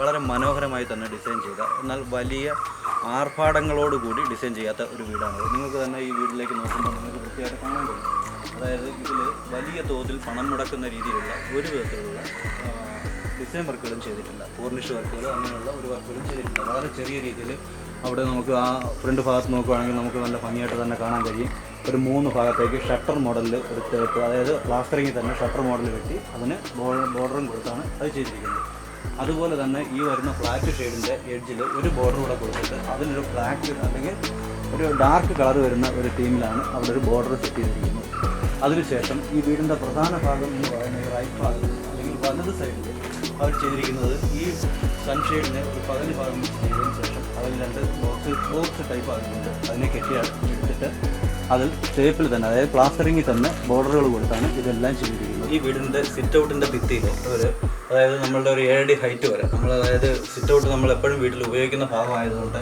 വളരെ മനോഹരമായി തന്നെ ഡിസൈൻ ചെയ്ത എന്നാൽ വലിയ ആർഭാടങ്ങളോടുകൂടി ഡിസൈൻ ചെയ്യാത്ത ഒരു വീടാണ്. നിങ്ങൾക്ക് തന്നെ ഈ വീട്ടിലേക്ക് നോക്കുമ്പോൾ നിങ്ങൾക്ക് വൃത്തിയായിട്ട് കാണാൻ കഴിയും. അതായത് ഇതിൽ വലിയ തോതിൽ പണം മുടക്കുന്ന രീതിയിലുള്ള ഒരു വിധത്തിലുള്ള ഡിസൈൻ വർക്കുകളും ചെയ്തിട്ടില്ല. ഫർണിഷ് വർക്കുകൾ അങ്ങനെയുള്ള ഒരു വർക്കുകളും ചെയ്തിട്ടില്ല. വളരെ ചെറിയ രീതിയിൽ അവിടെ നമുക്ക് ആ ഫ്രണ്ട് ഭാഗത്ത് നോക്കുകയാണെങ്കിൽ നമുക്ക് നല്ല ഭംഗിയായിട്ട് തന്നെ കാണാൻ കഴിയും. ഒരു 3 ഭാഗത്തേക്ക് ഷട്ടർ മോഡലിൽ ഒരു തേപ്പ്, അതായത് പ്ലാസ്റ്ററിങ്ങിൽ തന്നെ ഷട്ടർ മോഡൽ വെട്ടി അതിന് ബോർഡറും കൊടുത്താണ് അത് ചെയ്തിരിക്കുന്നത്. അതുപോലെ തന്നെ ഈ വരുന്ന ഫ്ലാറ്റ് ഷെയ്ഡിൻ്റെ എഡ്ജിൽ ഒരു ബോർഡർ കൂടെ കൊടുത്തിട്ട് അതിനൊരു ബ്ലാക്ക് അല്ലെങ്കിൽ ഒരു ഡാർക്ക് കളർ വരുന്ന ഒരു തീമിലാണ് അവിടെ ഒരു ബോർഡർ സെറ്റ് ചെയ്തിരിക്കുന്നത്. അതിനുശേഷം ഈ വീടിൻ്റെ പ്രധാന ഭാഗം എന്ന് പറയുന്നത് ഈ റൈറ്റ് ഭാഗം അല്ലെങ്കിൽ വലത് സൈഡിൽ അവർ ചെയ്തിരിക്കുന്നത് ഈ സൺഷെയ്ഡിനെ ഒരു പകൽ ഭാഗം ചെയ്തതിന് ശേഷം അതിൽ 2 ബോക്സ് ടൈപ്പ് ആകുന്നുണ്ട്. അതിനെ എടുത്തിട്ട് അതിൽ ടേപ്പിൽ തന്നെ, അതായത് പ്ലാസ്റ്ററിങ്ങിൽ തന്നെ ബോർഡറുകൾ കൊടുത്താണ് ഇതെല്ലാം ചെയ്തിരിക്കുന്നത്. ഈ വീടിൻ്റെ സിറ്റ് ഔട്ടിൻ്റെ ഭിത്തിയിൽ അതായത് നമ്മളുടെ ഒരു 7 അടി ഹൈറ്റ് വരെ അതായത് സിറ്റ് ഔട്ട് നമ്മൾ എപ്പോഴും വീട്ടിൽ ഉപയോഗിക്കുന്ന ഭാഗമായതുകൊണ്ട്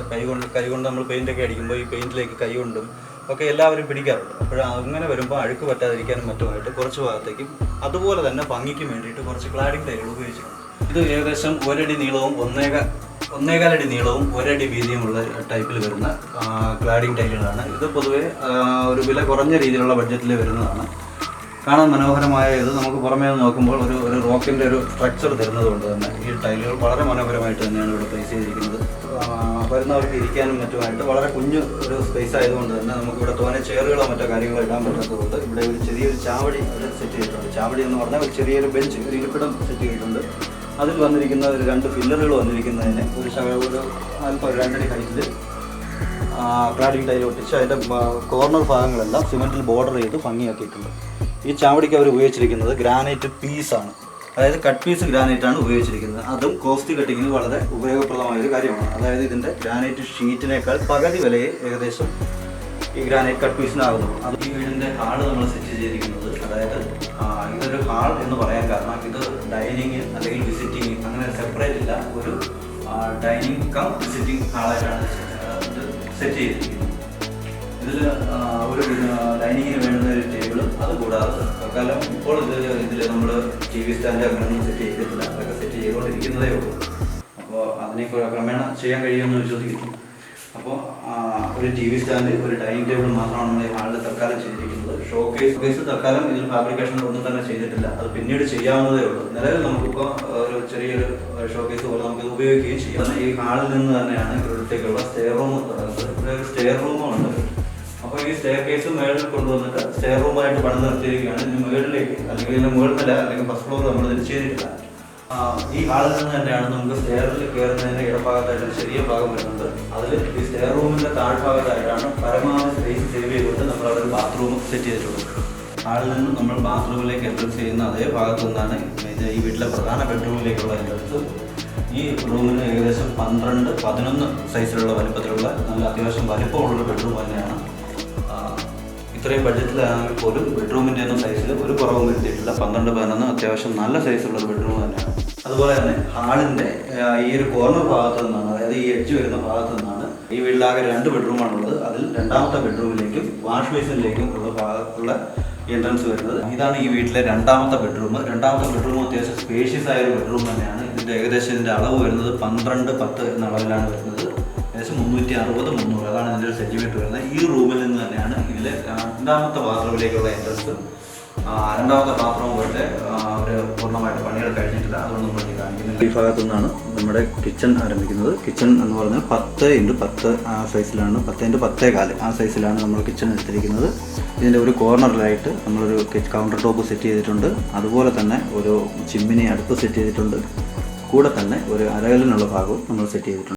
കൈകൊണ്ട് നമ്മൾ പെയിൻ്റൊക്കെ അടിക്കുമ്പോൾ ഈ പെയിൻറ്റിലേക്ക് കൈകൊണ്ടും ഒക്കെ എല്ലാവരും പിടിക്കാറുണ്ട്. അപ്പോൾ അങ്ങനെ വരുമ്പോൾ അഴുക്ക് പറ്റാതിരിക്കാനും മറ്റുമായിട്ട് കുറച്ച് ഭാഗത്തേക്കും അതുപോലെ തന്നെ ഭംഗിക്ക് വേണ്ടിയിട്ട് കുറച്ച് ക്ലാഡിംഗ് ടൈലുകൾ ഉപയോഗിച്ചിട്ടുണ്ട്. ഇത് ഏകദേശം 1 അടി നീളവും 1.25 അടി നീളവും 1 അടി വീതിയുമുള്ള ടൈപ്പിൽ വരുന്ന ക്ലാഡിംഗ് ടൈലുകളാണ്. ഇത് പൊതുവെ ഒരു വില കുറഞ്ഞ രീതിയിലുള്ള ബഡ്ജറ്റിൽ വരുന്നതാണ്. കാണാൻ മനോഹരമായ ഇത് നമുക്ക് പുറമേ നോക്കുമ്പോൾ ഒരു റോക്കിൻ്റെ ഒരു സ്ട്രക്ചർ തരുന്നതുകൊണ്ട് തന്നെ ഈ ടൈലുകൾ വളരെ മനോഹരമായിട്ട് തന്നെയാണ് ഇവിടെ പ്ലേസ് ചെയ്തിരിക്കുന്നത്. വരുന്നവർക്ക് ഇരിക്കാനും മറ്റുമായിട്ട് വളരെ കുഞ്ഞു ഒരു സ്പേസ് ആയതുകൊണ്ട് തന്നെ നമുക്കിവിടെ തോനെ ചെയറുകളോ മറ്റോ കാര്യങ്ങളോ ഇടാൻ പറ്റാത്തതുകൊണ്ട് ഇവിടെ ഒരു ചെറിയൊരു ചാവടി സെറ്റ് ചെയ്തിട്ടുണ്ട്. ചാവടി എന്ന് പറഞ്ഞാൽ ഒരു ചെറിയൊരു ബെഞ്ച്, ഒരു ഇരിപ്പിടം സെറ്റ് ചെയ്തിട്ടുണ്ട്. അതിൽ വന്നിരിക്കുന്ന ഒരു 2 ഫില്ലറുകൾ വന്നിരിക്കുന്നതിന് ഒരു അല്പം 2 അടി ഹൈറ്റിൽ ക്ലാഡിംഗ് ടൈൽ ഒട്ടിച്ച് അതിൻ്റെ കോർണർ ഭാഗങ്ങളെല്ലാം സിമെൻറ്റിൽ ബോർഡർ ചെയ്ത് ഭംഗിയാക്കിയിട്ടുണ്ട്. ഈ ചാവടിക്ക് അവർ ഉപയോഗിച്ചിരിക്കുന്നത് ഗ്രാനൈറ്റ് പീസാണ്, അതായത് കട്ട് പീസ് ഗ്രാനൈറ്റാണ് ഉപയോഗിച്ചിരിക്കുന്നത്. അതും കോസ്റ്റ് കട്ടിങ്ങിന് വളരെ ഉപയോഗപ്രദമായൊരു കാര്യമാണ്. അതായത് ഇതിൻ്റെ ഗ്രാനൈറ്റ് ഷീറ്റിനേക്കാൾ പകുതി വിലയെ ഏകദേശം ഈ ഗ്രാനൈറ്റ് കട്ട് പീസിനാകുന്നു. അത് ഈ വീടിൻ്റെ ഹാള് നമ്മൾ സെറ്റ് ചെയ്തിരിക്കുന്നത്, അതായത് ഇതൊരു ഹാൾ എന്ന് പറയാൻ കാരണം ഇത് ഡൈനിങ് അല്ലെങ്കിൽ വിസിറ്റിങ് അങ്ങനെ സെപ്പറേറ്റ് ഇല്ല, ഒരു ഡൈനിങ് കം വിസിറ്റിംഗ് ഹാളായിട്ടാണ് ഇത് സെറ്റ് ചെയ്തിരിക്കുന്നത്. ഇതിൽ ഒരു ഡൈനിങ്ങിന് വേണ്ടുന്ന ഒരു ടേബിളും അതുകൂടാതെ തൽക്കാലം ഇപ്പോൾ ഇതിൽ നമ്മൾ TV സ്റ്റാൻഡ് അങ്ങനെയൊന്നും സെറ്റ് ചെയ്തിട്ടില്ല, അതൊക്കെ സെറ്റ് ചെയ്തുകൊണ്ടിരിക്കുന്നതേ ഉള്ളൂ. അപ്പോൾ അതിനൊക്കെ ക്രമേണ ചെയ്യാൻ കഴിയുമെന്ന് വിശ്വസിക്കുന്നു. അപ്പോൾ ഒരു TV സ്റ്റാൻഡ്, ഒരു ഡൈനിങ് ടേബിൾ മാത്രമാണ് നമ്മൾ ഈ ഹാളിൽ തൽക്കാലം ചെയ്തിരിക്കുന്നത്. ഷോക്കേസ് തൽക്കാലം ഇതിൽ ഫാബ്രിക്കേഷൻ ഒന്നും തന്നെ ചെയ്തിട്ടില്ല, അത് പിന്നീട് ചെയ്യാവുന്നതേ ഉള്ളൂ. നിലവിൽ നമുക്കിപ്പോൾ ഒരു ചെറിയൊരു ഷോക്കേസ് പോലെ നമുക്ക് ഉപയോഗിക്കുകയും ചെയ്യാം. ഈ ഹാളിൽ നിന്ന് തന്നെയാണ് ഇവിടത്തേക്കുള്ള സ്റ്റെയർ റൂം തുടങ്ങുന്നത്. ഇവിടെ ഒരു സ്റ്റെയർ റൂമുണ്ട്. അപ്പോൾ ഈ സ്റ്റെയർ കേസ് മേളിൽ കൊണ്ടുവന്നിട്ട് സ്റ്റെയർ റൂമായിട്ട് പണി നിർത്തിയിരിക്കുകയാണ്. ഇതിന് മുകളിലേക്ക് അല്ലെങ്കിൽ ഇതിൻ്റെ മുകളിൽ നില അല്ലെങ്കിൽ ഫസ്റ്റ് ഫ്ലോർ നമ്മൾ ഇതിൽ ചെയ്തിട്ടില്ല. ഈ ഹാളിൽ നിന്ന് തന്നെയാണ് നമുക്ക് സ്റ്റെയറിൽ കയറുന്നതിൻ്റെ ഇടഭാഗത്തായിട്ട് ചെറിയ ഭാഗം വരുന്നുണ്ട്. അതിൽ ഈ സ്റ്റെയർ റൂമിൻ്റെ താഴ്ഭാഗത്തായിട്ടാണ് പരമാവധി സ്പേസ് സേവ് ചെയ്തുകൊണ്ട് നമ്മൾ അവിടെ ഒരു ബാത്റൂം സെറ്റ് ചെയ്തിട്ടുള്ളത്. ഹാളിൽ നിന്ന് നമ്മൾ ബാത്റൂമിലേക്ക് എൻട്രൻസ് ചെയ്യുന്ന അതേ ഭാഗത്തു നിന്നാണ് ഈ വീട്ടിലെ പ്രധാന ബെഡ്റൂമിലേക്കുള്ള എൻട്രൻസ്. ഈ റൂമിന് ഏകദേശം 12-11 സൈസിലുള്ള വലിപ്പത്തിലുള്ള നല്ല അത്യാവശ്യം വലിപ്പമുള്ളൊരു ബെഡ്റൂം തന്നെയാണ്. ഇത്രയും ബഡ്ജറ്റിലാണെങ്കിൽ പോലും ബെഡ്റൂമിൻ്റെ ഒന്നും സൈസിൽ ഒരു കുറവും വരുത്തിയിട്ടില്ല. 12-11 അത്യാവശ്യം നല്ല സൈസുള്ളൊരു ബെഡ്റൂം തന്നെയാണ്. അതുപോലെ തന്നെ ഹാളിൻ്റെ ഈ ഒരു കോർണർ ഭാഗത്തു നിന്നാണ്, അതായത് ഈ എഡ്ജ് വരുന്ന ഭാഗത്തു നിന്നാണ് ഈ വീട്ടിലാകെ 2 ബെഡ്റൂമാണുള്ളത്. അതിൽ 2ാമത്തെ ബെഡ്റൂമിലേക്കും വാഷ് ബേസിനിലേക്കും ഉള്ള ഭാഗത്തുള്ള എൻട്രൻസ് വരുന്നത്. ഇതാണ് ഈ വീട്ടിലെ 2ാമത്തെ ബെഡ്റൂം. 2ാമത്തെ ബെഡ്റൂം അത്യാവശ്യം സ്പേഷ്യസ് ആയ ഒരു ബെഡ്റൂം തന്നെയാണ്. ഇതിൻ്റെ അളവ് വരുന്നത് 12-10 എന്ന അളവിലാണ് വരുന്നത്. ഏകദേശം 360-300 അതാണ് ഇതിൻ്റെ ഒരു സെൻറ്റിമീറ്റർ വരുന്നത്. ഈ റൂമിൽ നിന്ന് തന്നെയാണ് ഇതിലെ 2ാമത്തെ ബാത്റൂമിലേക്കുള്ള എൻട്രൻസ്. 2ാമത്തെ ബാത്റൂം പോലെ അവർ പൂർണ്ണമായിട്ട് പണികൾ കഴിഞ്ഞിട്ടില്ല, അതുകൊണ്ട് നമ്മൾ കാണിക്കുന്നില്ല. ഈ ഭാഗത്തു നിന്നാണ് നമ്മുടെ കിച്ചൺ ആരംഭിക്കുന്നത്. കിച്ചൺ എന്ന് പറഞ്ഞാൽ 10x10 ആ സൈസിലാണ്, 10x10.4 ആ സൈസിലാണ് നമ്മൾ കിച്ചൺ എടുത്തിരിക്കുന്നത്. ഇതിൻ്റെ ഒരു കോർണറിലായിട്ട് നമ്മളൊരു കൗണ്ടർ ടോപ്പ് സെറ്റ് ചെയ്തിട്ടുണ്ട്. അതുപോലെ തന്നെ ഒരു ചിമ്മിനി അടുപ്പ് സെറ്റ് ചെയ്തിട്ടുണ്ട്. കൂടെ തന്നെ ഒരു അരകല്ലിനുള്ള ഭാഗവും നമ്മൾ സെറ്റ് ചെയ്തിട്ടുണ്ട്.